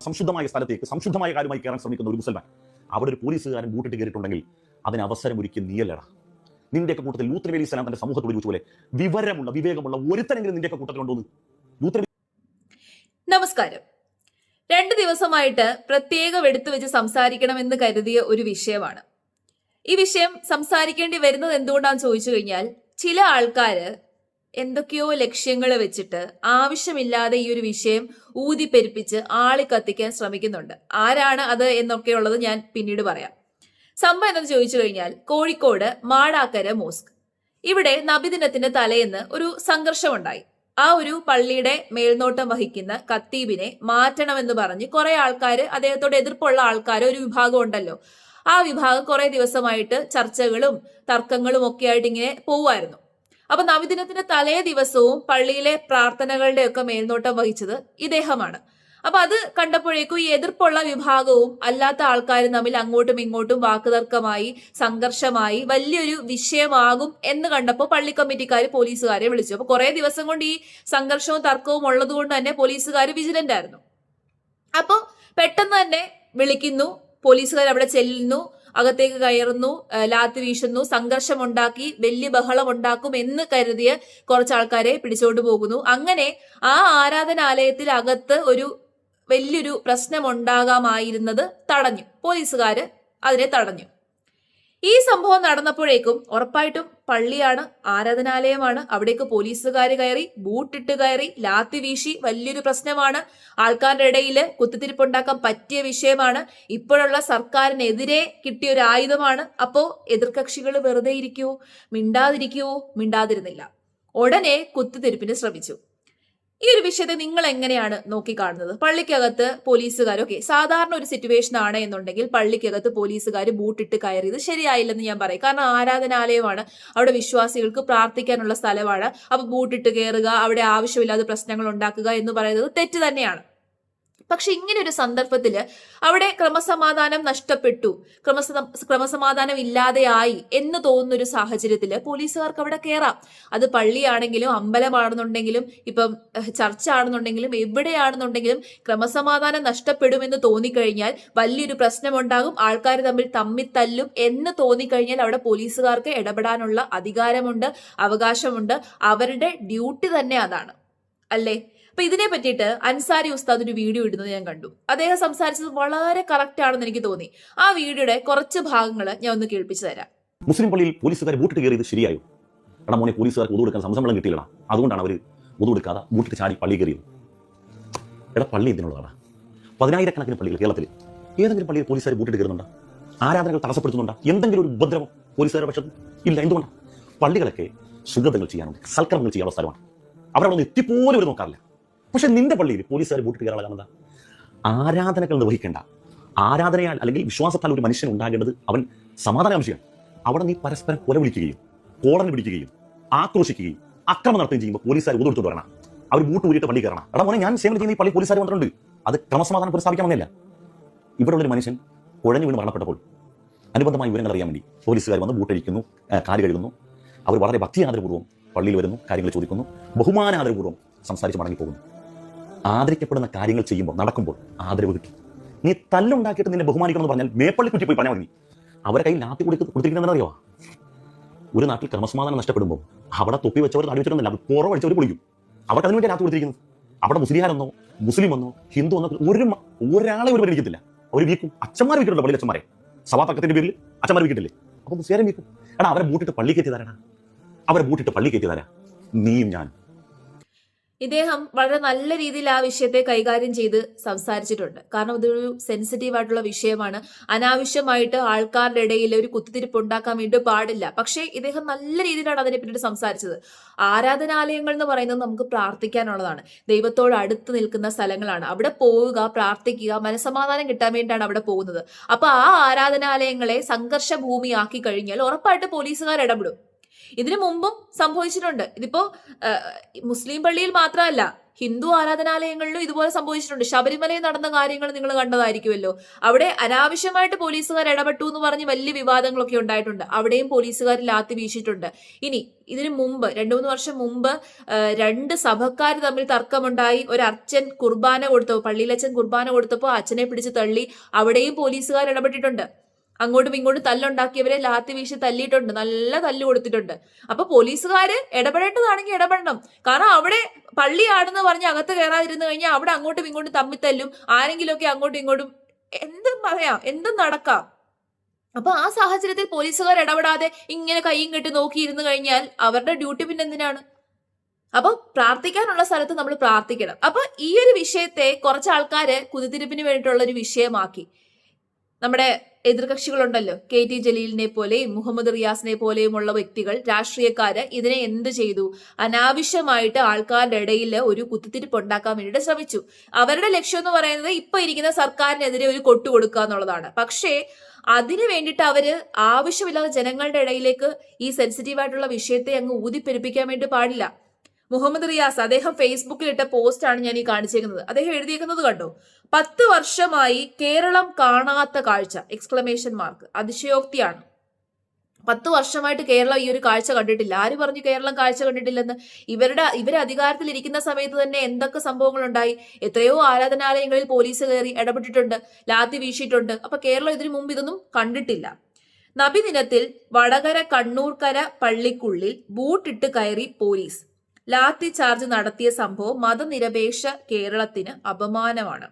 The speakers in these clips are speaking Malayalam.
സംശുദ്ധമായ സ്ഥലത്തേക്ക് സംശുദ്ധമായ കാര്യമായി കയറാൻ ശ്രമിക്കുന്ന ഒരു മുസൽമാൻ അവിടെ ഒരു പോലീസുകാരൻ ബൂട്ടിട്ട് കയറിയിട്ടുണ്ടെങ്കിൽ അതിന് അവസരമൊരുക്കി നീയല്ലടാ. നിന്റെയൊക്കെ കൂട്ടത്തിൽ ലൂത്ത് നബി അലൈഹി സ്വലാം തന്റെ സമൂഹത്തോട് ചോദിച്ച പോലെ വിവരമുള്ള വിവേകമുള്ള ഒരുത്തനെങ്കിലും നിന്റെയൊക്കെ കൂട്ടത്തിലുണ്ടോന്ന് ലൂത്ത്. നമസ്കാരം. 2 ദിവസമായിട്ട് പ്രത്യേകം എടുത്തു വെച്ച് സംസാരിക്കണമെന്ന് കരുതിയ ഒരു വിഷയമാണ്. ഈ വിഷയം സംസാരിക്കേണ്ടി വരുന്നത് എന്തുകൊണ്ടാണെന്ന് ചോദിച്ചു കഴിഞ്ഞാൽ, ചില ആൾക്കാര് എന്തൊക്കെയോ ലക്ഷ്യങ്ങൾ വെച്ചിട്ട് ആവശ്യമില്ലാതെ ഈ ഒരു വിഷയം ഊതിപ്പെരുപ്പിച്ച് ആളി കത്തിക്കാൻ ശ്രമിക്കുന്നുണ്ട്. ആരാണ് അത് എന്നൊക്കെയുള്ളത് ഞാൻ പിന്നീട് പറയാം. സംഭവം എന്തെന്ന് ചോദിച്ചു കഴിഞ്ഞാൽ, കോഴിക്കോട് മാടാക്കര മോസ്ക്, ഇവിടെ നബിദിനത്തിന്റെ തലേന്ന് ഒരു സംഘർഷമുണ്ടായി. ആ ഒരു പള്ളിയുടെ മേൽനോട്ടം വഹിക്കുന്ന ഖത്തീബിനെ മാറ്റണമെന്ന് പറഞ്ഞ് കുറെ ആൾക്കാർ, അദ്ദേഹത്തോട് എതിർപ്പുള്ള ആൾക്കാർ ഒരു വിഭാഗം ഉണ്ടല്ലോ, ആ വിഭാഗം കുറെ ദിവസമായിട്ട് ചർച്ചകളും തർക്കങ്ങളും ഒക്കെ ആയിട്ട് ഇങ്ങനെ പോവുമായിരുന്നു. അപ്പൊ നബിദിനത്തിന്റെ തലേ ദിവസവും പള്ളിയിലെ പ്രാർത്ഥനകളുടെ ഒക്കെ മേൽനോട്ടം വഹിച്ചത് ഇദ്ദേഹമാണ്. അപ്പൊ അത് കണ്ടപ്പോഴേക്കും ഈ എതിർപ്പുള്ള വിഭാഗവും അല്ലാത്ത ആൾക്കാരും തമ്മിൽ അങ്ങോട്ടും ഇങ്ങോട്ടും വാക്കുതർക്കമായി, സംഘർഷമായി, വലിയൊരു വിഷയമാകും എന്ന് കണ്ടപ്പോൾ പള്ളി കമ്മിറ്റിക്കാർ പോലീസുകാരെ വിളിച്ചു. അപ്പൊ കുറെ ദിവസം കൊണ്ട് ഈ സംഘർഷവും തർക്കവും ഉള്ളത് കൊണ്ട് തന്നെ പോലീസുകാർ വിജിലന്റ് ആയിരുന്നു. അപ്പൊ പെട്ടെന്ന് തന്നെ വിളിക്കുന്നു, പോലീസുകാർ അവിടെ ചെല്ലുന്നു, അകത്തേക്ക് കയറുന്നു, ലാത്തി വീശുന്നു, സംഘർഷമുണ്ടാക്കി വലിയ ബഹളം ഉണ്ടാക്കും എന്ന് കരുതിയ കുറച്ച് ആൾക്കാരെ പിടിച്ചോണ്ട് പോകുന്നു. അങ്ങനെ ആ ആരാധനാലയത്തിൽ അകത്ത് ഒരു വലിയൊരു പ്രശ്നമുണ്ടാകാമായിരുന്നത് തടഞ്ഞു. പോലീസുകാര് അതിനെ തടഞ്ഞു. ഈ സംഭവം നടന്നപ്പോഴേക്കും ഉറപ്പായിട്ടും പള്ളിയാണ്, ആരാധനാലയമാണ്, അവിടേക്ക് പോലീസുകാർ കയറി, ബൂട്ടിട്ട് കയറി, ലാത്തി വീശി, വലിയൊരു പ്രശ്നമാണ്. ആൾക്കാരുടെ ഇടയിൽ കുത്തിത്തിരിപ്പുണ്ടാക്കാൻ പറ്റിയ വിഷയമാണ്. ഇപ്പോഴുള്ള സർക്കാരിനെതിരെ കിട്ടിയ ഒരു ആയുധമാണ്. അപ്പോ എതിർകക്ഷികൾ വെറുതെ ഇരിക്കുവോ? മിണ്ടാതിരിക്കുവോ? മിണ്ടാതിരുന്നില്ല. ഉടനെ കുത്തിത്തിരിപ്പിന് ശ്രമിച്ചു. ഈ ഒരു വിഷയത്തെ നിങ്ങൾ എങ്ങനെയാണ് നോക്കിക്കാണുന്നത്? പള്ളിക്കകത്ത് പോലീസുകാരൊക്കെ സാധാരണ ഒരു സിറ്റുവേഷൻ ആണ് എന്നുണ്ടെങ്കിൽ പള്ളിക്കകത്ത് പോലീസുകാർ ബൂട്ടിട്ട് കയറിയത് ശരിയായില്ലെന്ന് ഞാൻ പറയും. കാരണം ആരാധനാലയമാണ്, അവിടെ വിശ്വാസികൾക്ക് പ്രാർത്ഥിക്കാനുള്ള സ്ഥലമാണ്. അപ്പൊ ബൂട്ടിട്ട് കയറുക, അവിടെ ആവശ്യമില്ലാതെ പ്രശ്നങ്ങൾ ഉണ്ടാക്കുക എന്ന് പറയുന്നത് തെറ്റ് തന്നെയാണ്. പക്ഷെ ഇങ്ങനെ ഒരു സന്ദർഭത്തില് അവിടെ ക്രമസമാധാനം നഷ്ടപ്പെട്ടു, ക്രമസമാധാനം ഇല്ലാതെയായി എന്ന് തോന്നുന്ന ഒരു സാഹചര്യത്തില് പോലീസുകാർക്ക് അവിടെ കയറാം. അത് പള്ളിയാണെങ്കിലും അമ്പലമാണെന്നുണ്ടെങ്കിലും ഇപ്പം ചർച്ച ആണെന്നുണ്ടെങ്കിലും എവിടെയാണെന്നുണ്ടെങ്കിലും ക്രമസമാധാനം നഷ്ടപ്പെടുമെന്ന് തോന്നിക്കഴിഞ്ഞാൽ വലിയൊരു പ്രശ്നമുണ്ടാകും, ആൾക്കാർ തമ്മിൽ തല്ലും എന്ന് തോന്നിക്കഴിഞ്ഞാൽ അവിടെ പോലീസുകാർക്ക് ഇടപെടാനുള്ള അധികാരമുണ്ട്, അവകാശമുണ്ട്. അവരുടെ ഡ്യൂട്ടി തന്നെ അതാണ്, അല്ലേ? അപ്പൊ ഇതിനെ പറ്റിയിട്ട് അൻസാരി ഉസ്താദ് ഒരു വീഡിയോ ഇടുന്നത് ഞാൻ കണ്ടു. അദ്ദേഹം സംസാരിച്ചത് വളരെ കറക്റ്റ് ആണെന്ന് എനിക്ക് തോന്നി. ആ വീഡിയോയുടെ കുറച്ച് ഭാഗങ്ങൾ ഞാൻ ഒന്ന് കേൾപ്പിച്ചു തരാം. മുസ്ലിം പള്ളിയിൽ പോലീസുകാർ ബൂട്ടിട്ട് കയറിയത് ശരിയായോ? എടാ മോനെ, പോലീസുകാർക്ക് ഉതു കൊടുക്കാൻ സംശമ്പളം കിട്ടിയില്ലടാ, അതുകൊണ്ടാണ് അവർ ഉതു കൊടുക്കാതെ ബൂട്ടിട്ട് ചാടി പള്ളി കയറിയത്. എടാ പള്ളി എന്തിനുള്ളതാണ്? 10,000-കണക്കിന് പള്ളികൾ കേരളത്തിൽ, ഏതെങ്കിലും പള്ളിയിൽ പോലീസുകാർ ബൂട്ടിട്ട് കയറുന്നുണ്ടോ? ആരാധനകൾ തടസ്സപ്പെടുത്തുന്നുണ്ടോ? എന്തെങ്കിലും ഒരു ഉപദ്രവം പോലീസുകാരുടെ പക്ഷത്ത് ഇല്ല. എന്തുകൊണ്ടാണ്? പള്ളികളൊക്കെ സുഗന്ധങ്ങൾ ചെയ്യാനുണ്ട്, സൽക്കർമ്മങ്ങൾ ചെയ്യാനുള്ള സ്ഥലമാണ്. അവരവിടെ ഒന്ന് എത്തിപ്പോലും അവർ നോക്കാറില്ല. പക്ഷെ നിന്റെ പള്ളിയിൽ പോലീസുകാർ ബൂട്ടിട്ട് കയറാൻ എന്താ? ആരാധനകൾ നിർവഹിക്കേണ്ട, ആരാധനയാൽ അല്ലെങ്കിൽ വിശ്വാസത്താൽ ഒരു മനുഷ്യൻ ഉണ്ടാകേണ്ടത് അവൻ സമാധാനകാംക്ഷിയാണ്. അവിടെ നീ പരസ്പരം കൊല വിളിക്കുകയും കോടതി പിടിക്കുകയും ആക്രോശിക്കുകയും അക്രമം നടത്തുകയും ചെയ്യുമ്പോൾ പോലീസുകാർ ഉതോടുത്ത് വരണം, അവർ ബൂട്ട് ഊരിയിട്ട് പള്ളി കയറണം. എടാ മോനെ, ഞാൻ സേവനം ചെയ്യുന്ന ഈ പള്ളി പോലീസുകാർ വന്നിട്ടുണ്ട്, അത് ക്രമസമാധാനം പുനഃസ്ഥാപിക്കണമെന്നില്ല. ഇവിടെ ഉള്ളൊരു മനുഷ്യൻ കുഴഞ്ഞു വീണ് മരണപ്പെട്ടപ്പോൾ അനുബന്ധമായ വിവരങ്ങൾ അറിയാൻ വേണ്ടി പോലീസുകാർ വന്ന് ബൂട്ടഴിക്കുന്നു, കാല് കഴുകുന്നു. അവർ വളരെ ഭക്തിയാദരപൂർവ്വം പള്ളിയിൽ വരുന്നു, കാര്യങ്ങൾ ചോദിക്കുന്നു, ബഹുമാനാദരപൂർവ്വം സംസാരിച്ച് മടങ്ങിപ്പോകുന്നു. ആദരിക്കപ്പെടുന്ന കാര്യങ്ങൾ ചെയ്യുമ്പോൾ, നടക്കുമ്പോൾ ആദരവ് കിട്ടും. നീ തല്ലുണ്ടാക്കിയിട്ട് നിന്നെ ബഹുമാനിക്കണം എന്ന് പറഞ്ഞാൽ മേപ്പള്ളി കുറ്റി പോയി പറഞ്ഞാൽ മതി. അവരെ കയ്യിൽ ലാത്തി കൊടുത്തിരിക്കുന്നത് അറിയോ? ഒരു നാട്ടിൽ ക്രമസമാധാനം നഷ്ടപ്പെടുമ്പോൾ അവിടെ തൊപ്പി വെച്ചവർ താടി വെച്ചിട്ടൊന്നുമില്ല, അത് പുറവഴിച്ചവർ പൊളിക്കും. അവർക്ക് അതിനു വേണ്ടി ലാത്തി കൊടുത്തിരിക്കുന്നത്. അവിടെ മുസ്ലിയാരെന്നോ മുസ്ലിം എന്നോ ഹിന്ദു എന്നോ ഒരാളെ ഒരു പരിഗണിക്കത്തില്ല. അവർ വീക്കും. അച്ഛന്മാർ വീക്കിട്ടുണ്ടോ പള്ളി? അച്ഛന്മാരെ സഭാതർക്കത്തിന്റെ പേരിൽ അച്ഛന്മാർ വീക്കിട്ടില്ലേ? അപ്പൊ മുസ്ലിയാരെ വീക്കും. എടാ അവരെ ബൂട്ടിട്ട് പള്ളി കയറ്റി തരാടാ, അവരെ ബൂട്ടിട്ട് പള്ളി കയറ്റി തരാ നീയും ഞാൻ. ഇദ്ദേഹം വളരെ നല്ല രീതിയിൽ ആ വിഷയത്തെ കൈകാര്യം ചെയ്ത് സംസാരിച്ചിട്ടുണ്ട്. കാരണം ഇതൊരു സെൻസിറ്റീവ് ആയിട്ടുള്ള വിഷയമാണ്. അനാവശ്യമായിട്ട് ആൾക്കാരുടെ ഇടയിൽ ഒരു കുത്തിത്തിരിപ്പ് ഉണ്ടാക്കാൻ വേണ്ടി പാടില്ല. പക്ഷേ ഇദ്ദേഹം നല്ല രീതിയിലാണ് അതിനെ പറ്റിയിട്ട് സംസാരിച്ചത്. ആരാധനാലയങ്ങൾ എന്ന് പറയുന്നത് നമുക്ക് പ്രാർത്ഥിക്കാനുള്ളതാണ്, ദൈവത്തോട് അടുത്ത് നിൽക്കുന്ന സ്ഥലങ്ങളാണ്. അവിടെ പോവുക, പ്രാർത്ഥിക്കുക, മനസ്സമാധാനം കിട്ടാൻ വേണ്ടിയിട്ടാണ് അവിടെ പോകുന്നത്. അപ്പൊ ആ ആരാധനാലയങ്ങളെ സംഘർഷ ഭൂമിയാക്കി കഴിഞ്ഞാൽ ഉറപ്പായിട്ട് പോലീസുകാർ ഇടപെടും. ഇതിനു മുമ്പും സംഭവിച്ചിട്ടുണ്ട്. ഇതിപ്പോ മുസ്ലിം പള്ളിയിൽ മാത്രമല്ല, ഹിന്ദു ആരാധനാലയങ്ങളിലും ഇതുപോലെ സംഭവിച്ചിട്ടുണ്ട്. ശബരിമലയിൽ നടന്ന കാര്യങ്ങൾ നിങ്ങൾ കണ്ടതായിരിക്കുമല്ലോ. അവിടെ അനാവശ്യമായിട്ട് പോലീസുകാർ ഇടപെട്ടു എന്ന് പറഞ്ഞ് വലിയ വിവാദങ്ങളൊക്കെ ഉണ്ടായിട്ടുണ്ട്. അവിടെയും പോലീസുകാർ ലാത്തി വീശിയിട്ടുണ്ട്. ഇനി ഇതിനു മുമ്പ് 2-3 വർഷം മുമ്പ് 2 സഭക്കാർ തമ്മിൽ തർക്കമുണ്ടായി. ഒരു അച്ഛൻ കുർബാന കൊടുത്തപ്പോൾ, പള്ളിയിലച്ഛൻ കുർബാന കൊടുത്തപ്പോൾ അച്ഛനെ പിടിച്ച് തള്ളി. അവിടെയും പോലീസുകാർ ഇടപെട്ടിട്ടുണ്ട്. അങ്ങോട്ടും ഇങ്ങോട്ടും തല്ലുണ്ടാക്കിയവരെ ലാത്തി വീശി തല്ലിയിട്ടുണ്ട്, നല്ല തല്ല് കൊടുത്തിട്ടുണ്ട്. അപ്പൊ പോലീസുകാര് ഇടപെടേണ്ടതാണെങ്കിൽ ഇടപെടണം. കാരണം അവിടെ പള്ളിയാണെന്ന് പറഞ്ഞ് അകത്ത് കയറാതിരുന്നു കഴിഞ്ഞാൽ അവിടെ അങ്ങോട്ടും ഇങ്ങോട്ടും തമ്മിത്തല്ലും, ആരെങ്കിലുമൊക്കെ അങ്ങോട്ടും ഇങ്ങോട്ടും എന്തും പറയാം, എന്തും നടക്കാം. അപ്പൊ ആ സാഹചര്യത്തിൽ പോലീസുകാർ ഇടപെടാതെ ഇങ്ങനെ കൈയും കെട്ടി നോക്കിയിരുന്നു കഴിഞ്ഞാൽ അവരുടെ ഡ്യൂട്ടി പിന്നെ എന്തിനാണ്? അപ്പൊ പ്രാർത്ഥിക്കാനുള്ള സ്ഥലത്ത് നമ്മൾ പ്രാർത്ഥിക്കണം. അപ്പൊ ഈ ഒരു വിഷയത്തെ കുറച്ച് ആൾക്കാര് കുതിത്തിരിപ്പിന് വേണ്ടിയിട്ടുള്ള ഒരു വിഷയമാക്കി. നമ്മുടെ എതിർകക്ഷികളുണ്ടല്ലോ, KT ജലീലിനെ പോലെയും മുഹമ്മദ് റിയാസിനെ പോലെയുമുള്ള വ്യക്തികൾ, രാഷ്ട്രീയക്കാര് ഇതിനെ എന്ത് ചെയ്തു? അനാവശ്യമായിട്ട് ആൾക്കാരുടെ ഇടയിൽ ഒരു കുത്തിത്തിരിപ്പ് ഉണ്ടാക്കാൻ വേണ്ടിയിട്ട് ശ്രമിച്ചു. അവരുടെ ലക്ഷ്യം എന്ന് പറയുന്നത് ഇപ്പൊ ഇരിക്കുന്ന സർക്കാരിനെതിരെ ഒരു കൊട്ടു കൊടുക്കുക എന്നുള്ളതാണ്. പക്ഷേ അതിനു വേണ്ടിയിട്ട് അവര് ആവശ്യമില്ലാതെ ജനങ്ങളുടെ ഇടയിലേക്ക് ഈ സെൻസിറ്റീവ് ആയിട്ടുള്ള വിഷയത്തെ അങ്ങ് ഊതിപ്പെരുപ്പിക്കാൻ വേണ്ടി പാടില്ല. മുഹമ്മദ് റിയാസ് അദ്ദേഹം ഫേസ്ബുക്കിൽ ഇട്ട പോസ്റ്റാണ് ഞാൻ ഈ കാണിച്ചേക്കുന്നത്. അദ്ദേഹം എഴുതിയേക്കുന്നത് കണ്ടോ? 10 വർഷമായി കേരളം കാണാത്ത കാഴ്ച! ! അതിശയോക്തിയാണ്. 10 വർഷമായിട്ട് കേരളം ഈ ഒരു കാഴ്ച കണ്ടിട്ടില്ല. ആര് പറഞ്ഞു കേരളം കാഴ്ച കണ്ടിട്ടില്ലെന്ന്? ഇവർ അധികാരത്തിൽ ഇരിക്കുന്ന സമയത്ത് തന്നെ എന്തൊക്കെ സംഭവങ്ങൾ ഉണ്ടായി? എത്രയോ ആരാധനാലയങ്ങളിൽ പോലീസ് കയറി ഇടപെട്ടിട്ടുണ്ട്, ലാത്തി വീശിയിട്ടുണ്ട്. അപ്പൊ കേരളം ഇതിനു മുമ്പ് ഇതൊന്നും കണ്ടിട്ടില്ല. നബിദിനത്തിൽ വടകര കണ്ണൂർക്കര പള്ളിക്കുള്ളിൽ ബൂട്ടിട്ട് കയറി പോലീസ് ലാത്തി ചാർജ് നടത്തിയ സംഭവം മതനിരപേക്ഷ കേരളത്തിന് അപമാനമാണ്.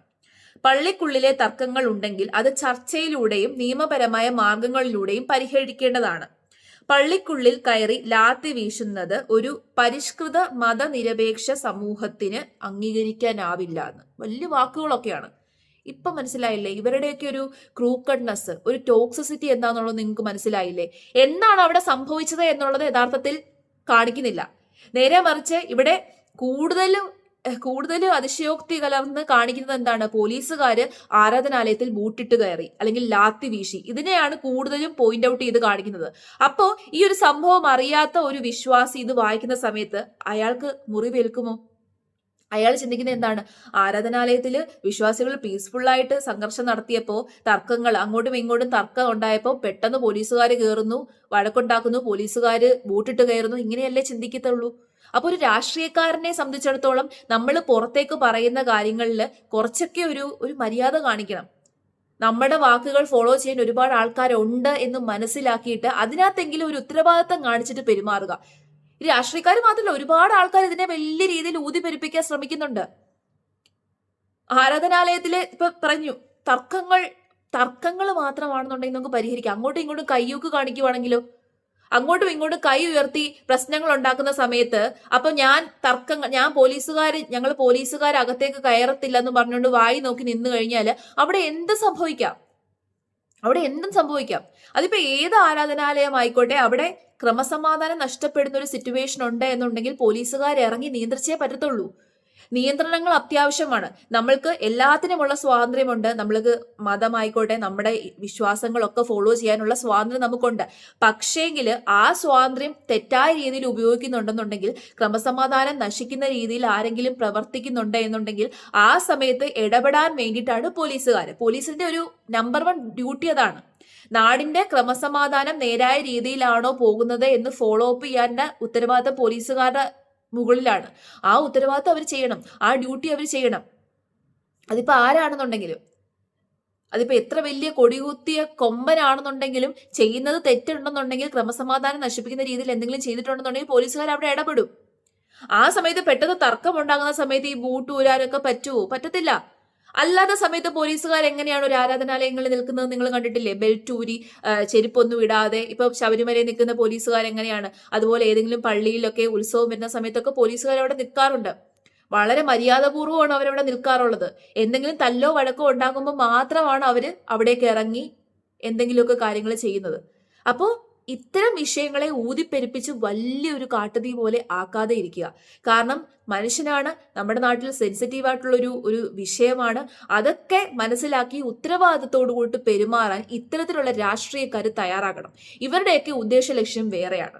പള്ളിക്കുള്ളിലെ തർക്കങ്ങൾ ഉണ്ടെങ്കിൽ അത് ചർച്ചയിലൂടെയും നിയമപരമായ മാർഗങ്ങളിലൂടെയും പരിഹരിക്കേണ്ടതാണ്. പള്ളിക്കുള്ളിൽ കയറി ലാത്തി വീശുന്നത് ഒരു പരിഷ്കൃത മതനിരപേക്ഷ സമൂഹത്തിന് അംഗീകരിക്കാനാവില്ല എന്ന് വലിയ വാക്കുകളൊക്കെയാണ്. ഇപ്പൊ മനസ്സിലായില്ലേ ഇവരുടെയൊക്കെ ഒരു ക്രൂക്കഡ്നെസ്, ഒരു ടോക്സിസിറ്റി എന്താണെന്നുള്ളത് നിങ്ങൾക്ക് മനസ്സിലായില്ലേ? എന്താണ് അവിടെ സംഭവിച്ചത് എന്നുള്ളത് യഥാർത്ഥത്തിൽ കാണിക്കുന്നില്ല. നേരെ മറിച്ച് ഇവിടെ കൂടുതൽ അതിശയോക്തി കലർന്ന് കാണിക്കുന്നത് എന്താണ്? പോലീസുകാര് ആരാധനാലയത്തിൽ ബൂട്ടിട്ട് കയറി അല്ലെങ്കിൽ ലാത്തി വീശി. ഇതിനെയാണ് കൂടുതലും പോയിന്റ് ഔട്ട് ചെയ്ത് കാണിക്കുന്നത്. അപ്പോ ഈ ഒരു സംഭവം അറിയാത്ത ഒരു വിശ്വാസി ഇത് വായിക്കുന്ന സമയത്ത് അയാൾക്ക് മുറിവേൽക്കുമോ? അയാൾ ചിന്തിക്കുന്നത് എന്താണ്? ആരാധനാലയത്തില് വിശ്വാസികൾ പീസ്ഫുള്ളായിട്ട് സംഘർഷം നടത്തിയപ്പോൾ, തർക്കങ്ങൾ അങ്ങോട്ടും ഇങ്ങോട്ടും തർക്കം ഉണ്ടായപ്പോൾ പെട്ടെന്ന് പോലീസുകാർ കയറുന്നു, വഴക്കുണ്ടാക്കുന്നു, പോലീസുകാര് ബൂട്ടിട്ട് കയറുന്നു. ഇങ്ങനെയല്ലേ ചിന്തിക്കത്തുള്ളൂ? അപ്പൊ ഒരു രാഷ്ട്രീയക്കാരനെ സംബന്ധിച്ചിടത്തോളം നമ്മൾ പുറത്തേക്ക് പറയുന്ന കാര്യങ്ങളിൽ കുറച്ചൊക്കെ ഒരു മര്യാദ കാണിക്കണം. നമ്മുടെ വാക്കുകൾ ഫോളോ ചെയ്യാൻ ഒരുപാട് ആൾക്കാരുണ്ട് എന്ന് മനസ്സിലാക്കിയിട്ട് അതിനകത്തെങ്കിലും ഒരു ഉത്തരവാദിത്തം കാണിച്ചിട്ട് പെരുമാറുക. ഈ രാഷ്ട്രീയക്കാർ മാത്രമല്ല, ഒരുപാട് ആൾക്കാർ ഇതിനെ വലിയ രീതിയിൽ ഊതിപ്പെരുപ്പിക്കാൻ ശ്രമിക്കുന്നുണ്ട്. ആരാധനാലയത്തില് ഇപ്പൊ പറഞ്ഞു തർക്കങ്ങൾ മാത്രമാണെന്നുണ്ടെങ്കിൽ നമുക്ക് പരിഹരിക്കാം. അങ്ങോട്ടും ഇങ്ങോട്ടും കയ്യൂക്ക് കാണിക്കുവാണെങ്കിലോ? അങ്ങോട്ടും ഇങ്ങോട്ടും കൈ ഉയർത്തി പ്രശ്നങ്ങൾ ഉണ്ടാക്കുന്ന സമയത്ത് അപ്പൊ ഞങ്ങൾ പോലീസുകാർ അകത്തേക്ക് കയറത്തില്ലെന്ന് പറഞ്ഞുകൊണ്ട് വായി നോക്കി നിന്ന് കഴിഞ്ഞാൽ അവിടെ എന്തും സംഭവിക്കാം. അതിപ്പോ ഏത് ആരാധനാലയം ആയിക്കോട്ടെ, അവിടെ ക്രമസമാധാനം നഷ്ടപ്പെടുന്ന ഒരു സിറ്റുവേഷൻ ഉണ്ട് എന്നുണ്ടെങ്കിൽ പോലീസുകാർ ഇറങ്ങി നിയന്ത്രിച്ചേ പറ്റത്തുള്ളൂ. നിയന്ത്രണങ്ങൾ അത്യാവശ്യമാണ്. നമ്മൾക്ക് എല്ലാത്തിനുമുള്ള സ്വാതന്ത്ര്യമുണ്ട്. നമ്മൾക്ക് മതമായിക്കോട്ടെ, നമ്മുടെ വിശ്വാസങ്ങളൊക്കെ ഫോളോ ചെയ്യാനുള്ള സ്വാതന്ത്ര്യം നമുക്കുണ്ട്. പക്ഷേങ്കിൽ ആ സ്വാതന്ത്ര്യം തെറ്റായ രീതിയിൽ ഉപയോഗിക്കുന്നുണ്ടെന്നുണ്ടെങ്കിൽ, ക്രമസമാധാനം നശിക്കുന്ന രീതിയിൽ ആരെങ്കിലും പ്രവർത്തിക്കുന്നുണ്ട് എന്നുണ്ടെങ്കിൽ ആ സമയത്ത് ഇടപെടാൻ വേണ്ടിയിട്ടാണ് പോലീസുകാർ. പോലീസിന്റെ ഒരു നമ്പർ 1 ഡ്യൂട്ടി അതാണ്. നാടിന്റെ ക്രമസമാധാനം നേരായ രീതിയിലാണോ പോകുന്നത് എന്ന് ഫോളോ അപ്പ് ചെയ്യാനുള്ള ഉത്തരവാദിത്തം പോലീസുകാരുടെ മുകളിലാണ്. ആ ഉത്തരവാദിത്തം അവർ ചെയ്യണം, ആ ഡ്യൂട്ടി അവർ ചെയ്യണം. അതിപ്പോ ആരാണെന്നുണ്ടെങ്കിലും, അതിപ്പോ എത്ര വലിയ കൊടികുത്തിയ കൊമ്പനാണെന്നുണ്ടെങ്കിലും ചെയ്യുന്നത് തെറ്റുണ്ടെന്നുണ്ടെങ്കിൽ, ക്രമസമാധാനം നശിപ്പിക്കുന്ന രീതിയിൽ എന്തെങ്കിലും ചെയ്തിട്ടുണ്ടെന്നുണ്ടെങ്കിൽ പോലീസുകാർ അവിടെ ഇടപെടും. ആ സമയത്ത് പെട്ടെന്ന് തർക്കം ഉണ്ടാകുന്ന സമയത്ത് ഈ ബൂട്ട് ഊരാനൊക്കെ പറ്റുമോ? പറ്റത്തില്ല. അല്ലാത്ത സമയത്ത് പോലീസുകാർ എങ്ങനെയാണ് ഒരു ആരാധനാലയങ്ങളിൽ നിൽക്കുന്നത് നിങ്ങൾ കണ്ടിട്ടില്ലേ? ബെൽറ്റ് ഊരി ചെരുപ്പൊന്നും ഇടാതെ. ഇപ്പൊ ശബരിമലയിൽ നിൽക്കുന്ന പോലീസുകാർ എങ്ങനെയാണ്? അതുപോലെ ഏതെങ്കിലും പള്ളിയിലൊക്കെ ഉത്സവം വരുന്ന സമയത്തൊക്കെ പോലീസുകാർ അവിടെ നിൽക്കാറുണ്ട്. വളരെ മര്യാദപൂർവ്വമാണ് അവരവിടെ നിൽക്കാറുള്ളത്. എന്തെങ്കിലും തല്ലോ വഴക്കോ ഉണ്ടാകുമ്പോൾ മാത്രമാണ് അവര് അവിടേക്ക് ഇറങ്ങി എന്തെങ്കിലുമൊക്കെ കാര്യങ്ങൾ ചെയ്യുന്നത്. അപ്പോൾ ഇത്തരം വിഷയങ്ങളെ ഊതിപ്പെരുപ്പിച്ച് വലിയൊരു കാട്ടുതീ പോലെ ആക്കാതെ ഇരിക്കുക. കാരണം മനുഷ്യനാണ്, നമ്മുടെ നാട്ടിൽ സെൻസിറ്റീവ് ആയിട്ടുള്ള ഒരു വിഷയമാണ്. അതൊക്കെ മനസ്സിലാക്കി ഉത്തരവാദിത്തത്തോടു കൂടി പെരുമാറാൻ ഇത്തരത്തിലുള്ള രാഷ്ട്രീയക്കാർ തയ്യാറാകണം. ഇവരുടെയൊക്കെ ഉദ്ദേശ ലക്ഷ്യം വേറെയാണ്.